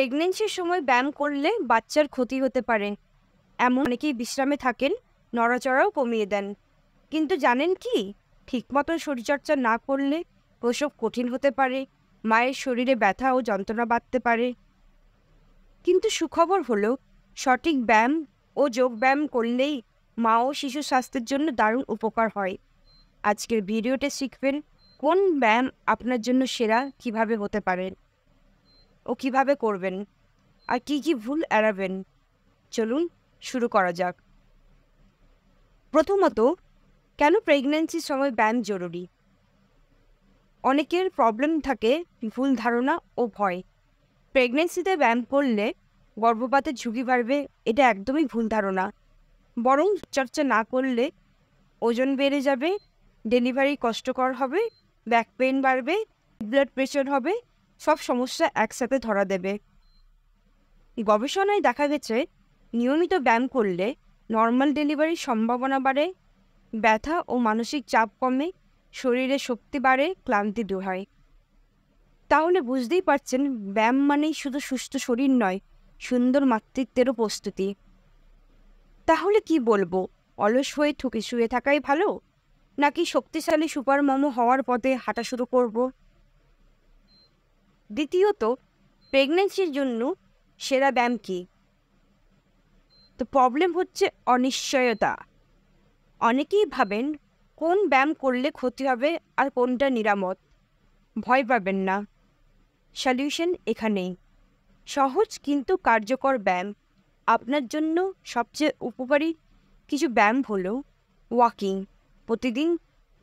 প্রেগন্যান্সির সময় ব্যায়াম করলে বাচ্চার ক্ষতি হতে পারে, এমন অনেকেই বিশ্রামে থাকেন, নড়াচড়াও কমিয়ে দেন। কিন্তু জানেন কি, ঠিক মতন শরীরচর্চা না করলে প্রসব কঠিন হতে পারে, মায়ের শরীরে ব্যথা ও যন্ত্রণা বাড়তে পারে। কিন্তু সুখবর হলো, সঠিক ব্যায়াম ও যোগব্যায়াম করলেই মা ও শিশু স্বাস্থ্যের জন্য দারুণ উপকার হয়। আজকের ভিডিওতে শিখবেন কোন ব্যায়াম আপনার জন্য সেরা, কিভাবে হতে পারে ও কিভাবে করবেন, আর কি কি ভুল এড়াবেন। চলুন শুরু করা যাক। প্রথমত, কেন প্রেগন্যান্সির সময় ব্যায়াম জরুরি? অনেকের প্রবলেম থাকে ভুল ধারণা ও ভয়। প্রেগন্যান্সিতে ব্যায়াম করলে গর্ভপাতের ঝুঁকি বাড়বে, এটা একদমই ভুল ধারণা। বরং চর্চা না করলে ওজন বেড়ে যাবে, ডেলিভারি কষ্টকর হবে, ব্যাক পেইন বাড়বে, ব্লাড প্রেশার হবে, সব সমস্যা একসাথে ধরা দেবে। গবেষণায় দেখা গেছে নিয়মিত ব্যায়াম করলে নর্মাল ডেলিভারির সম্ভাবনা বাড়ে, ব্যথা ও মানসিক চাপ কমে, শরীরে শক্তি বাড়ে, ক্লান্তি দূর হয়। তাহলে বুঝতেই পারছেন, ব্যায়াম মানেই শুধু সুস্থ শরীর নয়, সুন্দর মাতৃত্বেরও প্রস্তুতি। তাহলে কি বলবো, অলস হয়ে ঠুকে শুয়ে থাকাই ভালো, নাকি শক্তিশালী সুপার মম হওয়ার পথে হাঁটা শুরু করব? দ্বিতীয়ত, প্রেগন্যান্সির জন্য সেরা ব্যায়াম কি? তো প্রবলেম হচ্ছে অনিশ্চয়তা। অনেকেই ভাবেন কোন ব্যায়াম করলে ক্ষতি হবে আর কোনটা নিরাময়। ভয় পাবেন না, সলিউশন এখানেই। সহজ কিন্তু কার্যকর ব্যায়াম। আপনার জন্য সবচেয়ে উপকারী কিছু ব্যায়াম হলো ওয়াকিং। প্রতিদিন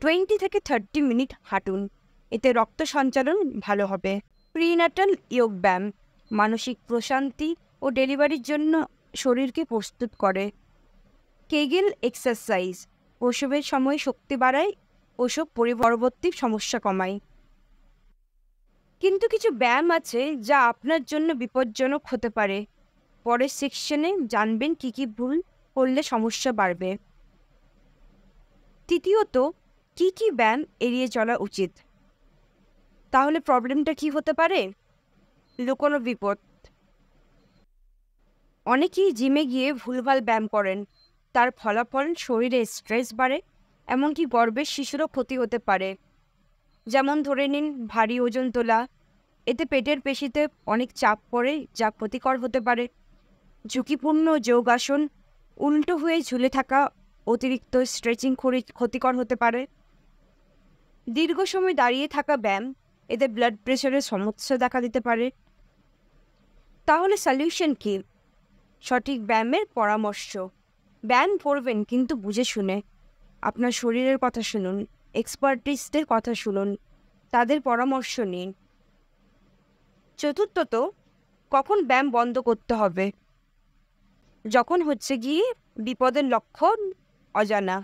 20 থেকে 30 মিনিট হাঁটুন, এতে রক্ত সঞ্চালন ভালো হবে। প্রিন্যাটাল যোগ ব্যায়াম মানসিক প্রশান্তি ও ডেলিভারির জন্য শরীরকে প্রস্তুত করে। কেগেল এক্সারসাইজ প্রসবের সময় শক্তি বাড়ায়, প্রসব পরবর্তী সমস্যা কমায়। কিন্তু কিছু ব্যায়াম আছে যা আপনার জন্য বিপজ্জনক হতে পারে। পরের সেকশনে জানবেন কি কি ভুল করলে সমস্যা বাড়বে। তৃতীয়ত, কি কি ব্যায়াম এড়িয়ে চলা উচিত? তাহলে প্রবলেমটা কি হতে পারে? লুকোনো বিপদ। অনেকেই জিমে গিয়ে ভুলভাল ব্যায়াম করেন, তার ফলাফল শরীরে স্ট্রেস বাড়ে, এমনকি গর্ভের শিশুরও ক্ষতি হতে পারে। যেমন ধরে নিন ভারী ওজন তোলা, এতে পেটের পেশিতে অনেক চাপ পড়ে, যা ক্ষতিকর হতে পারে। ঝুঁকিপূর্ণ যোগাসন, উল্টো হয়ে ঝুলে থাকা, অতিরিক্ত স্ট্রেচিং ক্ষতিকর হতে পারে। দীর্ঘ সময় দাঁড়িয়ে থাকা ব্যায়াম, এতে ব্লাড প্রেশারের সমস্যা দেখা দিতে পারে। তাহলে সলিউশন কি? সঠিক ব্যায়ামের পরামর্শ। ব্যায়াম করবেন কিন্তু বুঝে শুনে। আপনার শরীরের কথা শুনুন, এক্সপার্টিস্টদের কথা শুনুন, তাদের পরামর্শ নিন। চতুর্থত, কখন ব্যায়াম বন্ধ করতে হবে? যখন হচ্ছে গিয়ে বিপদের লক্ষণ অজানা।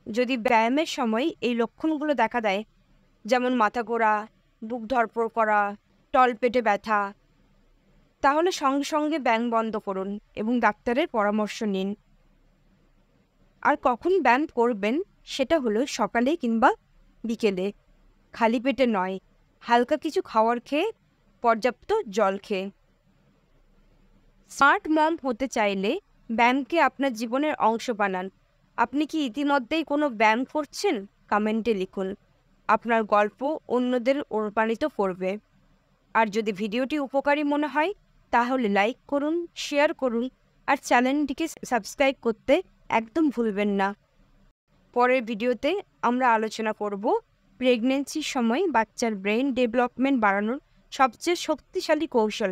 যদি ব্যায়ামের সময় এই লক্ষণগুলো দেখা দেয়, যেমন মাথা ঘোরা, বুক ধড়ফড় করা, তলপেটে ব্যথা, তাহলে সঙ্গে সঙ্গে ব্যায়াম বন্ধ করুন এবং ডাক্তারের পরামর্শ নিন। আর কখন ব্যায়াম করবেন সেটা হলো সকালে কিংবা বিকেলে, খালি পেটে নয়, হালকা কিছু খাওয়ার খেয়ে, পর্যাপ্ত জল খেয়ে। স্মার্ট মম হতে চাইলে ব্যায়ামকে আপনার জীবনের অংশ বানান। আপনি কি ইতিমধ্যেই কোনো ব্যায়াম করছেন? কমেন্টে লিখুন। আপনার গল্প অন্যদের অনুপ্রাণিত করবে। আর যদি ভিডিওটি উপকারী মনে হয় তাহলে লাইক করুন, শেয়ার করুন, আর চ্যানেলটিকে সাবস্ক্রাইব করতে একদম ভুলবেন না। পরের ভিডিওতে আমরা আলোচনা করব প্রেগন্যান্সির সময় বাচ্চার ব্রেন ডেভেলপমেন্ট বাড়ানোর সবচেয়ে শক্তিশালী কৌশল।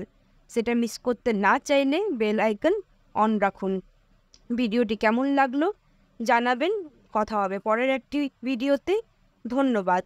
সেটা মিস করতে না চাইলে বেল আইকন অন রাখুন। ভিডিওটি কেমন লাগলো জানাবেন। কথা হবে পরের একটি ভিডিওতে। ধন্যবাদ।